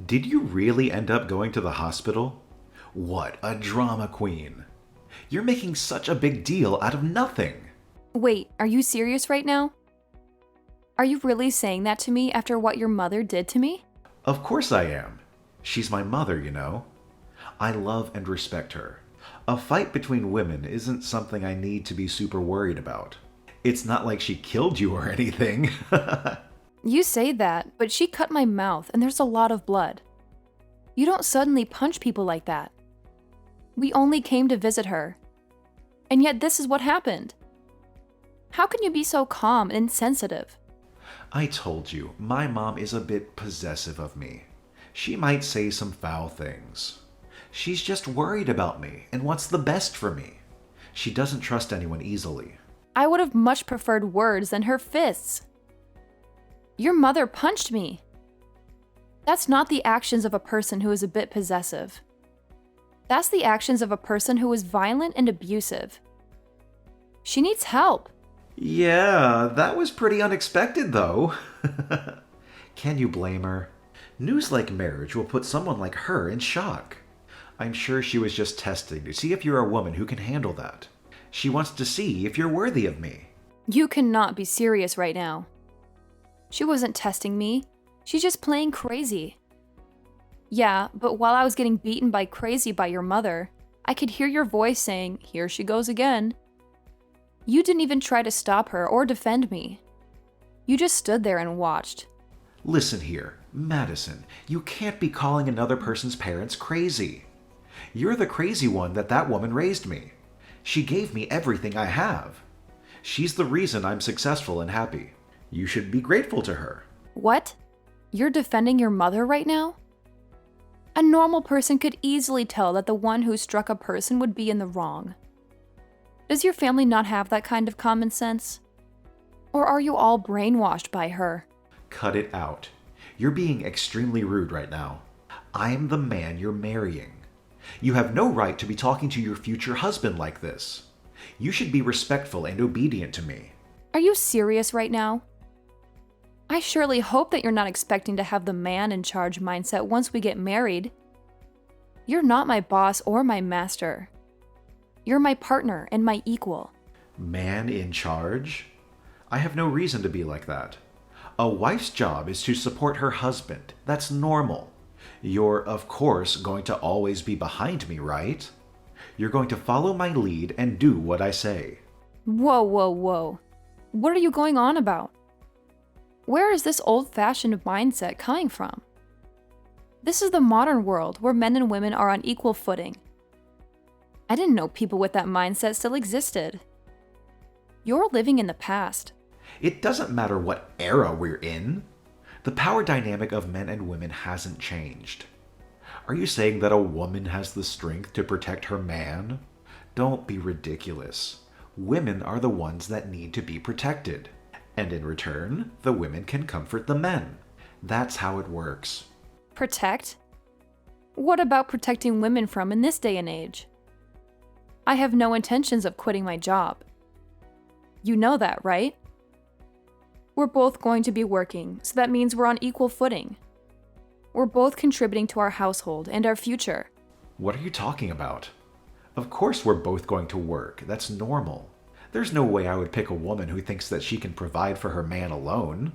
Did you really end up going to the hospital? What a drama queen. You're making such a big deal out of nothing. Wait, are you serious right now? Are you really saying that to me after what your mother did to me? Of course I am. She's my mother, you know. I love and respect her. A fight between women isn't something I need to be super worried about. It's not like she killed you or anything. You say that, but she cut my mouth and there's a lot of blood. You don't suddenly punch people like that. We only came to visit her. And yet this is what happened. How can you be so calm and insensitive? I told you, my mom is a bit possessive of me. She might say some foul things. She's just worried about me and wants the best for me. She doesn't trust anyone easily. I would have much preferred words than her fists. Your mother punched me. That's not the actions of a person who is a bit possessive. That's the actions of a person who is violent and abusive. She needs help. Yeah, that was pretty unexpected though. Can you blame her? News like marriage will put someone like her in shock. I'm sure she was just testing to see if you're a woman who can handle that. She wants to see if you're worthy of me. You cannot be serious right now. She wasn't testing me. She's just playing crazy. Yeah, but while I was getting beaten by crazy by your mother, I could hear your voice saying, "Here she goes again." You didn't even try to stop her or defend me. You just stood there and watched. Listen here, Madison, you can't be calling another person's parents crazy. You're the crazy one that woman raised me. She gave me everything I have. She's the reason I'm successful and happy. You should be grateful to her. What? You're defending your mother right now? A normal person could easily tell that the one who struck a person would be in the wrong. Does your family not have that kind of common sense? Or are you all brainwashed by her? Cut it out. You're being extremely rude right now. I'm the man you're marrying. You have no right to be talking to your future husband like this. You should be respectful and obedient to me. Are you serious right now? I surely hope that you're not expecting to have the man in charge mindset once we get married. You're not my boss or my master. You're my partner and my equal. Man in charge? I have no reason to be like that. A wife's job is to support her husband. That's normal. You're, of course, going to always be behind me, right? You're going to follow my lead and do what I say. Whoa, whoa, whoa. What are you going on about? Where is this old-fashioned mindset coming from? This is the modern world where men and women are on equal footing. I didn't know people with that mindset still existed. You're living in the past. It doesn't matter what era we're in. The power dynamic of men and women hasn't changed. Are you saying that a woman has the strength to protect her man? Don't be ridiculous. Women are the ones that need to be protected. And in return, the women can comfort the men. That's how it works. Protect? What about protecting women from in this day and age? I have no intentions of quitting my job. You know that, right? We're both going to be working, so that means we're on equal footing. We're both contributing to our household and our future. What are you talking about? Of course we're both going to work. That's normal. There's no way I would pick a woman who thinks that she can provide for her man alone.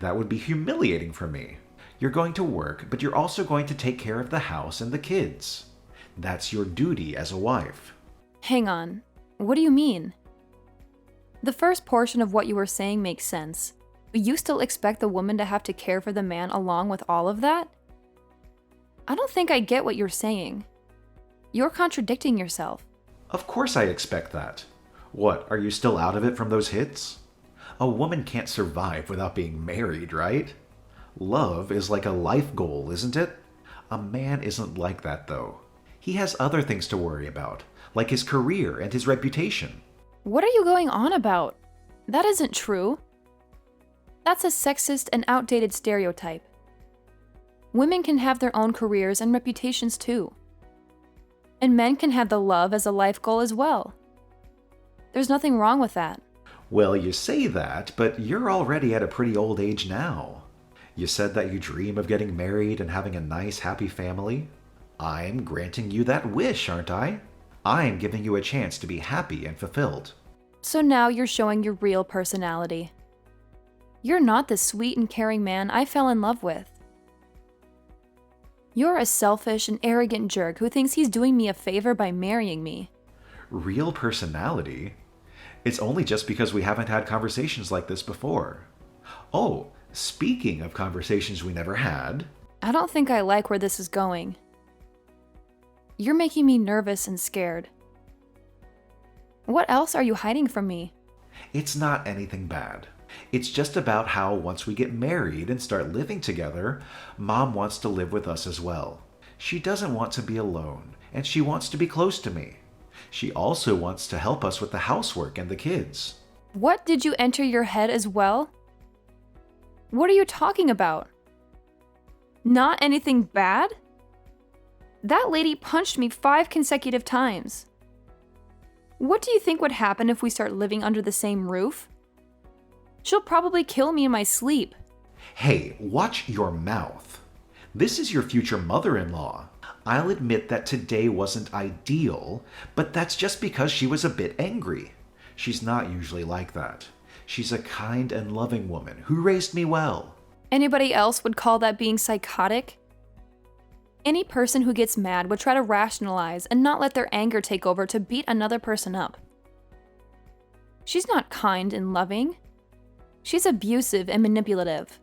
That would be humiliating for me. You're going to work, but you're also going to take care of the house and the kids. That's your duty as a wife. Hang on. What do you mean? The first portion of what you were saying makes sense, but you still expect the woman to have to care for the man along with all of that? I don't think I get what you're saying. You're contradicting yourself. Of course I expect that. What, are you still out of it from those hits? A woman can't survive without being married, right? Love is like a life goal, isn't it? A man isn't like that, though. He has other things to worry about, like his career and his reputation. What are you going on about? That isn't true. That's a sexist and outdated stereotype. Women can have their own careers and reputations too. And men can have the love as a life goal as well. There's nothing wrong with that. Well, you say that, but you're already at a pretty old age now. You said that you dream of getting married and having a nice, happy family. I'm granting you that wish, aren't I? I'm giving you a chance to be happy and fulfilled. So now you're showing your real personality. You're not the sweet and caring man I fell in love with. You're a selfish and arrogant jerk who thinks he's doing me a favor by marrying me. Real personality? It's only just because we haven't had conversations like this before. Oh, speaking of conversations we never had. I don't think I like where this is going. You're making me nervous and scared. What else are you hiding from me? It's not anything bad. It's just about how once we get married and start living together, Mom wants to live with us as well. She doesn't want to be alone, and she wants to be close to me. She also wants to help us with the housework and the kids. What did you enter your head as well? What are you talking about? Not anything bad? That lady punched me 5 consecutive times. What do you think would happen if we start living under the same roof? She'll probably kill me in my sleep. Hey, watch your mouth. This is your future mother-in-law. I'll admit that today wasn't ideal, but that's just because she was a bit angry. She's not usually like that. She's a kind and loving woman who raised me well. Anybody else would call that being psychotic? Any person who gets mad would try to rationalize and not let their anger take over to beat another person up. She's not kind and loving. She's abusive and manipulative.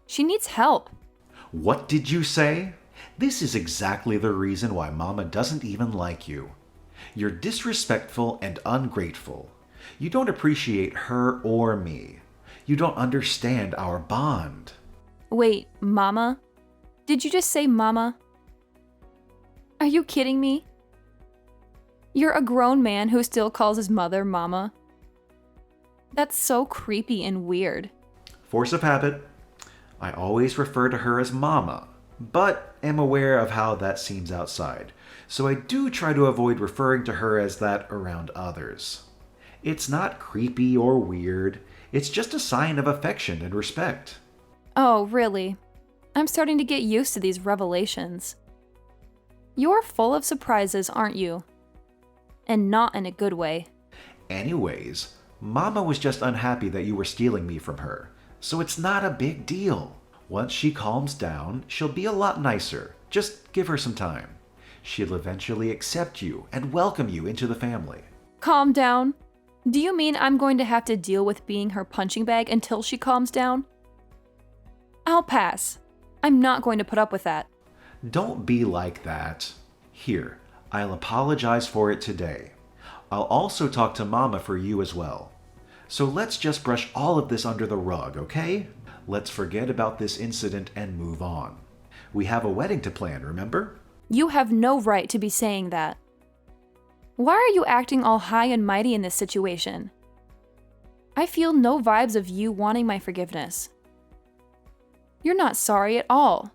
She needs help. What did you say? This is exactly the reason why Mama doesn't even like you. You're disrespectful and ungrateful. You don't appreciate her or me. You don't understand our bond. Wait, Mama? Did you just say Mama? Are you kidding me? You're a grown man who still calls his mother Mama. That's so creepy and weird. Force of habit. I always refer to her as Mama, but am aware of how that seems outside, so I do try to avoid referring to her as that around others. It's not creepy or weird, it's just a sign of affection and respect. Oh, really? I'm starting to get used to these revelations. You're full of surprises, aren't you? And not in a good way. Anyways, Mama was just unhappy that you were stealing me from her, so it's not a big deal. Once she calms down, she'll be a lot nicer. Just give her some time. She'll eventually accept you and welcome you into the family. Calm down? Do you mean I'm going to have to deal with being her punching bag until she calms down? I'll pass. I'm not going to put up with that. Don't be like that. Here, I'll apologize for it today. I'll also talk to Mama for you as well. So let's just brush all of this under the rug, okay? Let's forget about this incident and move on. We have a wedding to plan, remember? You have no right to be saying that. Why are you acting all high and mighty in this situation? I feel no vibes of you wanting my forgiveness. You're not sorry at all.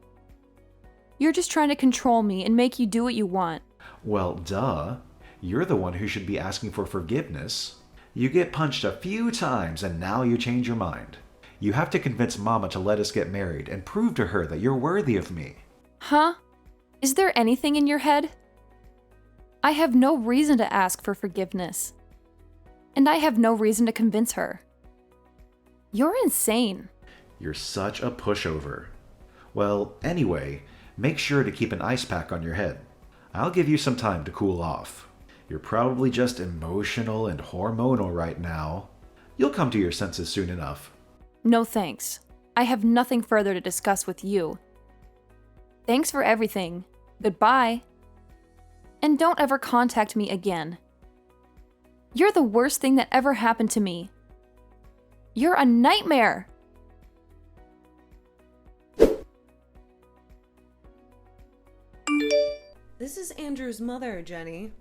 You're just trying to control me and make you do what you want. Well, duh. You're the one who should be asking for forgiveness. You get punched a few times and now you change your mind. You have to convince Mama to let us get married and prove to her that you're worthy of me. Huh? Is there anything in your head? I have no reason to ask for forgiveness. And I have no reason to convince her. You're insane. You're such a pushover. Well, anyway, make sure to keep an ice pack on your head. I'll give you some time to cool off. You're probably just emotional and hormonal right now. You'll come to your senses soon enough. No thanks. I have nothing further to discuss with you. Thanks for everything. Goodbye. And don't ever contact me again. You're the worst thing that ever happened to me. You're a nightmare. This is Andrew's mother, Jenny.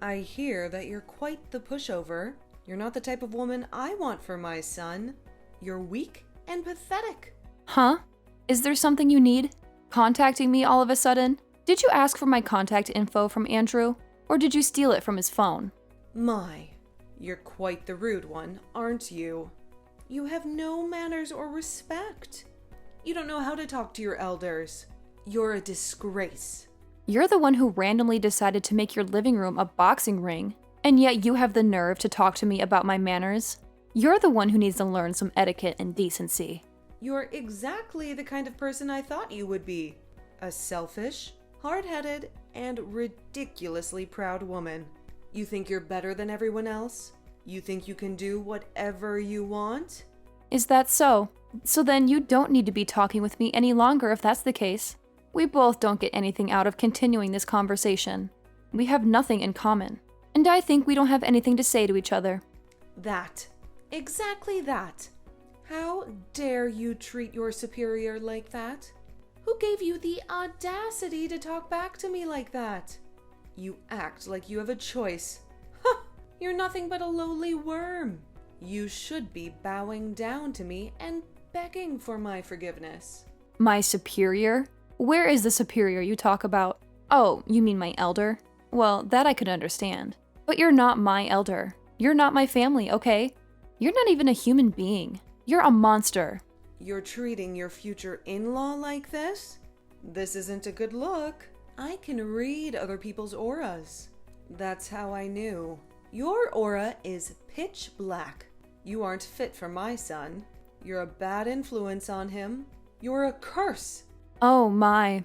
I hear that you're quite the pushover. You're not the type of woman I want for my son. You're weak and pathetic. Huh? Is there something you need? Contacting me all of a sudden? Did you ask for my contact info from Andrew? Or did you steal it from his phone? My, you're quite the rude one, aren't you? You have no manners or respect. You don't know how to talk to your elders. You're a disgrace. You're the one who randomly decided to make your living room a boxing ring, and yet you have the nerve to talk to me about my manners. You're the one who needs to learn some etiquette and decency. You're exactly the kind of person I thought you would be. A selfish, hard-headed, and ridiculously proud woman. You think you're better than everyone else? You think you can do whatever you want? Is that so? So then you don't need to be talking with me any longer if that's the case. We both don't get anything out of continuing this conversation. We have nothing in common. And I think we don't have anything to say to each other. That. Exactly that. How dare you treat your superior like that? Who gave you the audacity to talk back to me like that? You act like you have a choice. Huh! You're nothing but a lowly worm. You should be bowing down to me and begging for my forgiveness. My superior? Where is the superior you talk about? Oh, you mean my elder? Well, that I could understand. But you're not my elder. You're not my family, okay? You're not even a human being. You're a monster. You're treating your future in-law like this? This isn't a good look. I can read other people's auras. That's how I knew. Your aura is pitch black. You aren't fit for my son. You're a bad influence on him. You're a curse. Oh my.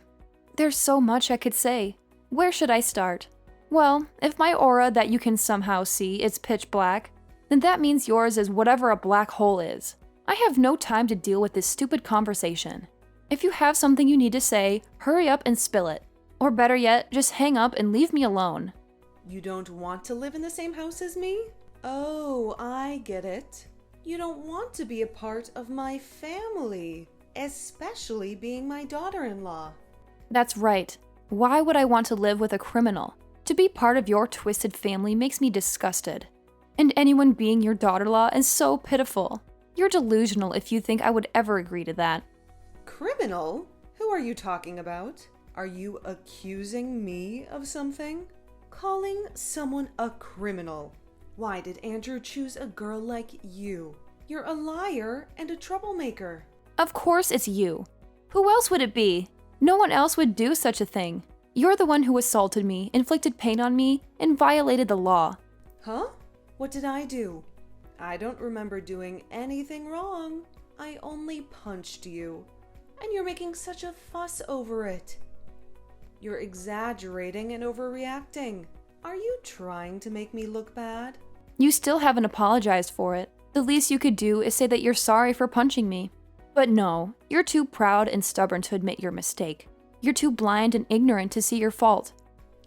There's so much I could say. Where should I start? Well, if my aura that you can somehow see is pitch black, then that means yours is whatever a black hole is. I have no time to deal with this stupid conversation. If you have something you need to say, hurry up and spill it. Or better yet, just hang up and leave me alone. You don't want to live in the same house as me? Oh, I get it. You don't want to be a part of my family, especially being my daughter-in-law. That's right. Why would I want to live with a criminal? To be part of your twisted family makes me disgusted. And anyone being your daughter-in-law is so pitiful. You're delusional if you think I would ever agree to that. Criminal? Who are you talking about? Are you accusing me of something? Calling someone a criminal? Why did Andrew choose a girl like you? You're a liar and a troublemaker. Of course it's you. Who else would it be? No one else would do such a thing. You're the one who assaulted me, inflicted pain on me, and violated the law. Huh? What did I do? I don't remember doing anything wrong. I only punched you. And you're making such a fuss over it. You're exaggerating and overreacting. Are you trying to make me look bad? You still haven't apologized for it. The least you could do is say that you're sorry for punching me. But no, you're too proud and stubborn to admit your mistake. You're too blind and ignorant to see your fault.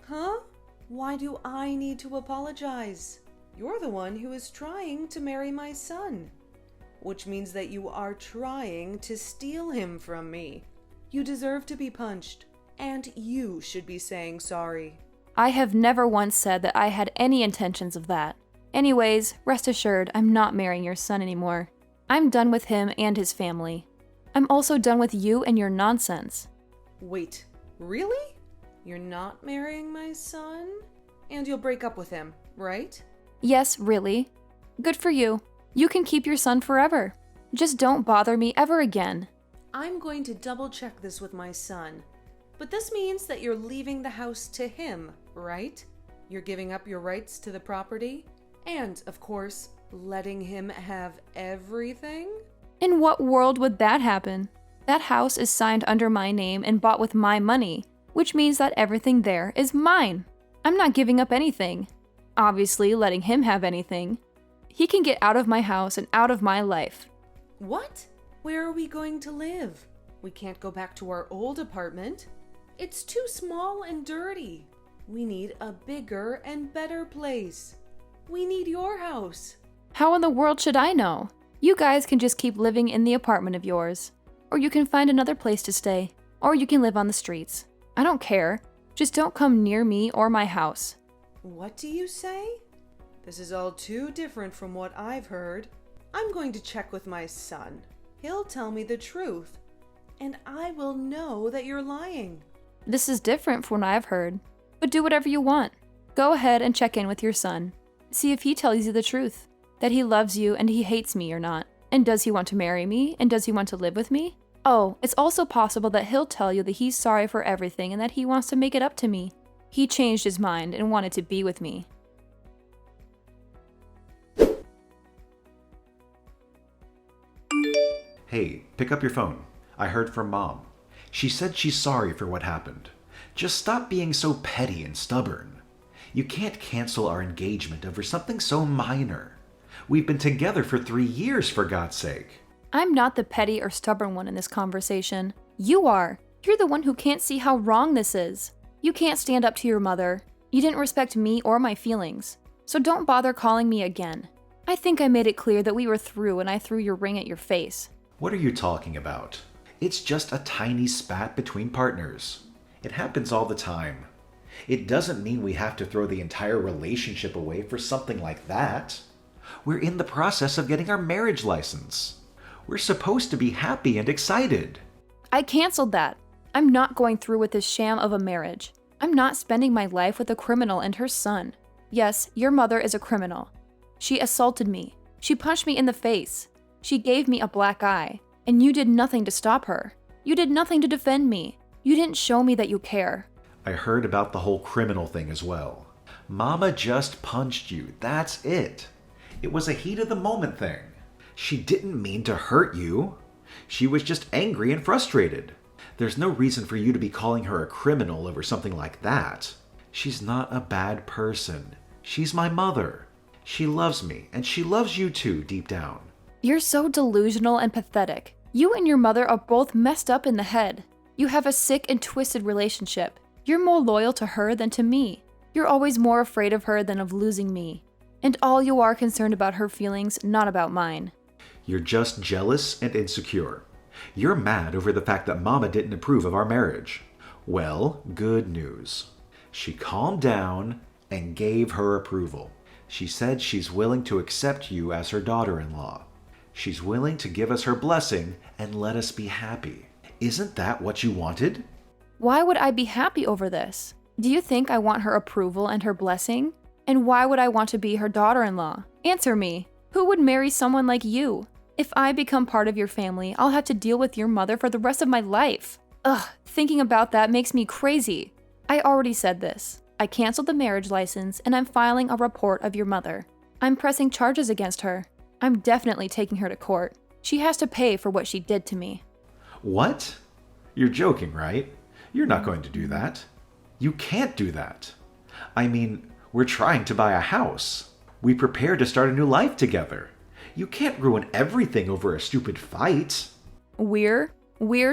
Huh? Why do I need to apologize? You're the one who is trying to marry my son, which means that you are trying to steal him from me. You deserve to be punched, and you should be saying sorry. I have never once said that I had any intentions of that. Anyways, rest assured, I'm not marrying your son anymore. I'm done with him and his family. I'm also done with you and your nonsense. Wait, really? You're not marrying my son? And you'll break up with him, right? Yes, really. Good for you. You can keep your son forever. Just don't bother me ever again. I'm going to double check this with my son. But this means that you're leaving the house to him, right? You're giving up your rights to the property? And, of course, letting him have everything? In what world would that happen? That house is signed under my name and bought with my money, which means that everything there is mine. I'm not giving up anything. Obviously, letting him have anything. He can get out of my house and out of my life. What? Where are we going to live? We can't go back to our old apartment. It's too small and dirty. We need a bigger and better place. We need your house. How in the world should I know? You guys can just keep living in the apartment of yours. Or you can find another place to stay. Or you can live on the streets. I don't care. Just don't come near me or my house. What do you say? This is all too different from what I've heard. I'm going to check with my son. He'll tell me the truth. And I will know that you're lying. This is different from what I've heard. But do whatever you want. Go ahead and check in with your son. See if he tells you the truth. That he loves you and he hates me or not. And does he want to marry me? And does he want to live with me? Oh, it's also possible that he'll tell you that he's sorry for everything and that he wants to make it up to me. He changed his mind and wanted to be with me. Hey, pick up your phone. I heard from Mom. She said she's sorry for what happened. Just stop being so petty and stubborn. You can't cancel our engagement over something so minor. We've been together for 3 years, for God's sake. I'm not the petty or stubborn one in this conversation. You are. You're the one who can't see how wrong this is. You can't stand up to your mother. You didn't respect me or my feelings. So don't bother calling me again. I think I made it clear that we were through when I threw your ring at your face. What are you talking about? It's just a tiny spat between partners. It happens all the time. It doesn't mean we have to throw the entire relationship away for something like that. We're in the process of getting our marriage license. We're supposed to be happy and excited. I canceled that. I'm not going through with this sham of a marriage. I'm not spending my life with a criminal and her son. Yes, your mother is a criminal. She assaulted me. She punched me in the face. She gave me a black eye. And you did nothing to stop her. You did nothing to defend me. You didn't show me that you care. I heard about the whole criminal thing as well. Mama just punched you, that's it. It was a heat of the moment thing. She didn't mean to hurt you. She was just angry and frustrated. There's no reason for you to be calling her a criminal over something like that. She's not a bad person. She's my mother. She loves me, and she loves you too, deep down. You're so delusional and pathetic. You and your mother are both messed up in the head. You have a sick and twisted relationship. You're more loyal to her than to me. You're always more afraid of her than of losing me. And all you are concerned about her feelings, not about mine. You're just jealous and insecure. You're mad over the fact that Mama didn't approve of our marriage. Well, good news. She calmed down and gave her approval. She said she's willing to accept you as her daughter-in-law. She's willing to give us her blessing and let us be happy. Isn't that what you wanted? Why would I be happy over this? Do you think I want her approval and her blessing? And why would I want to be her daughter-in-law? Answer me. Who would marry someone like you? If I become part of your family, I'll have to deal with your mother for the rest of my life. Ugh, thinking about that makes me crazy. I already said this. I canceled the marriage license and I'm filing a report of your mother. I'm pressing charges against her. I'm definitely taking her to court. She has to pay for what she did to me. What? You're joking, right? You're not going to do that. You can't do that. I mean, we're trying to buy a house. We prepare to start a new life together. You can't ruin everything over a stupid fight. We're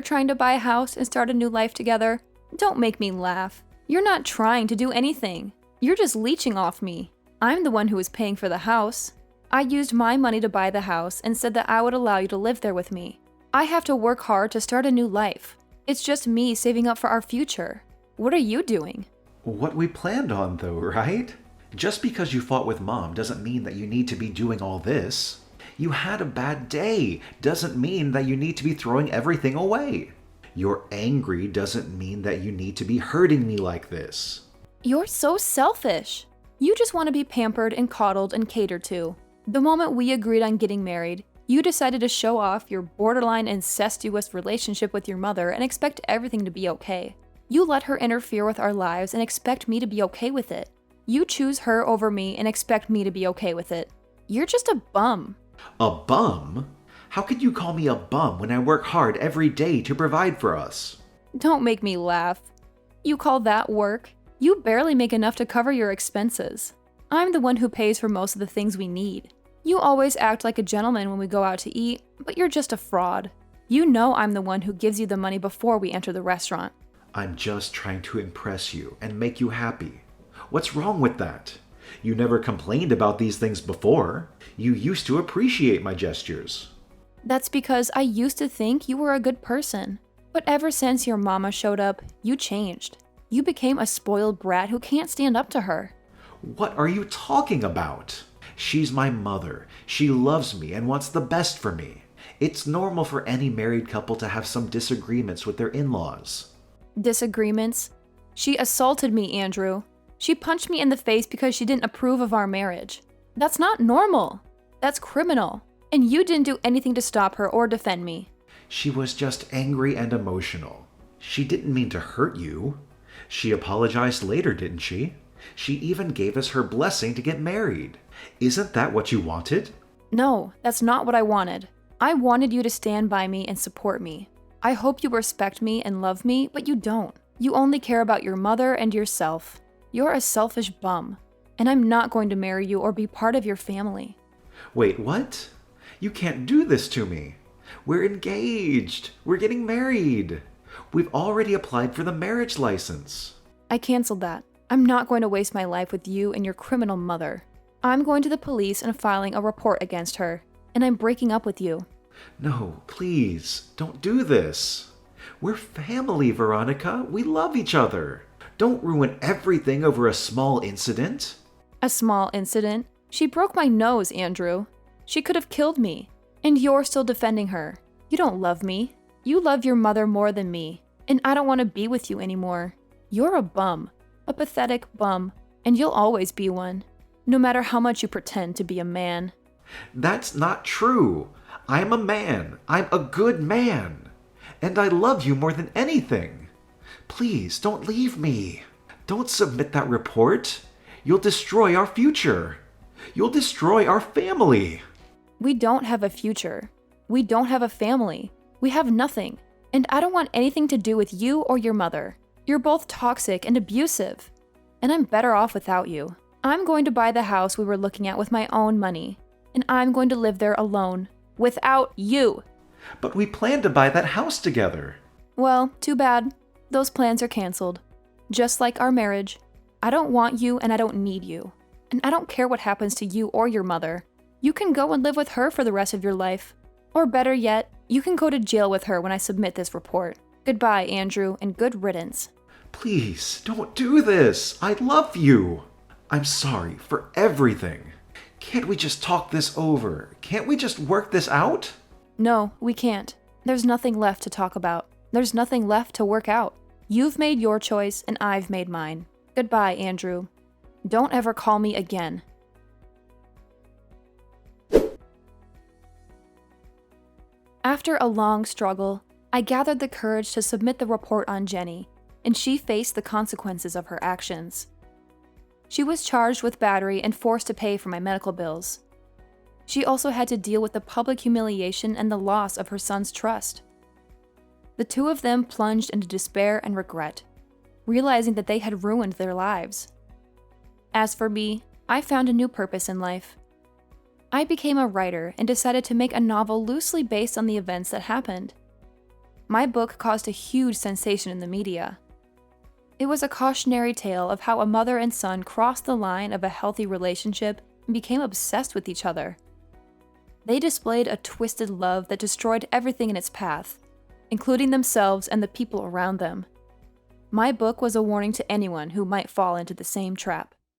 trying to buy a house and start a new life together? Don't make me laugh. You're not trying to do anything. You're just leeching off me. I'm the one who is paying for the house. I used my money to buy the house and said that I would allow you to live there with me. I have to work hard to start a new life. It's just me saving up for our future. What are you doing? What we planned on, though, right? Just because you fought with Mom doesn't mean that you need to be doing all this. You had a bad day doesn't mean that you need to be throwing everything away. You're angry doesn't mean that you need to be hurting me like this. You're so selfish. You just want to be pampered and coddled and catered to. The moment we agreed on getting married, you decided to show off your borderline incestuous relationship with your mother and expect everything to be okay. You let her interfere with our lives and expect me to be okay with it. You choose her over me and expect me to be okay with it. You're just a bum. A bum? How could you call me a bum when I work hard every day to provide for us? Don't make me laugh. You call that work? You barely make enough to cover your expenses. I'm the one who pays for most of the things we need. You always act like a gentleman when we go out to eat, but you're just a fraud. You know I'm the one who gives you the money before we enter the restaurant. I'm just trying to impress you and make you happy. What's wrong with that? You never complained about these things before. You used to appreciate my gestures. That's because I used to think you were a good person. But ever since your mama showed up, you changed. You became a spoiled brat who can't stand up to her. What are you talking about? She's my mother. She loves me and wants the best for me. It's normal for any married couple to have some disagreements with their in-laws. Disagreements? She assaulted me, Andrew. She punched me in the face because she didn't approve of our marriage. That's not normal. That's criminal. And you didn't do anything to stop her or defend me. She was just angry and emotional. She didn't mean to hurt you. She apologized later, didn't she? She even gave us her blessing to get married. Isn't that what you wanted? No, that's not what I wanted. I wanted you to stand by me and support me. I hope you respect me and love me, but you don't. You only care about your mother and yourself. You're a selfish bum, and I'm not going to marry you or be part of your family. Wait, what? You can't do this to me. We're engaged. We're getting married. We've already applied for the marriage license. I canceled that. I'm not going to waste my life with you and your criminal mother. I'm going to the police and filing a report against her, and I'm breaking up with you. No, please, don't do this. We're family, Veronica. We love each other. Don't ruin everything over a small incident. A small incident? She broke my nose, Andrew. She could have killed me. And you're still defending her. You don't love me. You love your mother more than me. And I don't want to be with you anymore. You're a bum. A pathetic bum. And you'll always be one. No matter how much you pretend to be a man. That's not true. I'm a man. I'm a good man. And I love you more than anything. Please, don't leave me. Don't submit that report. You'll destroy our future. You'll destroy our family. We don't have a future. We don't have a family. We have nothing. And I don't want anything to do with you or your mother. You're both toxic and abusive. And I'm better off without you. I'm going to buy the house we were looking at with my own money. And I'm going to live there alone. Without you. But we planned to buy that house together. Well, too bad. Those plans are canceled. Just like our marriage. I don't want you and I don't need you. And I don't care what happens to you or your mother. You can go and live with her for the rest of your life. Or better yet, you can go to jail with her when I submit this report. Goodbye, Andrew, and good riddance. Please, don't do this. I love you. I'm sorry for everything. Can't we just talk this over? Can't we just work this out? No, we can't. There's nothing left to talk about. There's nothing left to work out. You've made your choice, and I've made mine. Goodbye, Andrew. Don't ever call me again. After a long struggle, I gathered the courage to submit the report on Jenny, and she faced the consequences of her actions. She was charged with battery and forced to pay for my medical bills. She also had to deal with the public humiliation and the loss of her son's trust. The two of them plunged into despair and regret, realizing that they had ruined their lives. As for me, I found a new purpose in life. I became a writer and decided to make a novel loosely based on the events that happened. My book caused a huge sensation in the media. It was a cautionary tale of how a mother and son crossed the line of a healthy relationship and became obsessed with each other. They displayed a twisted love that destroyed everything in its path, including themselves and the people around them. My book was a warning to anyone who might fall into the same trap.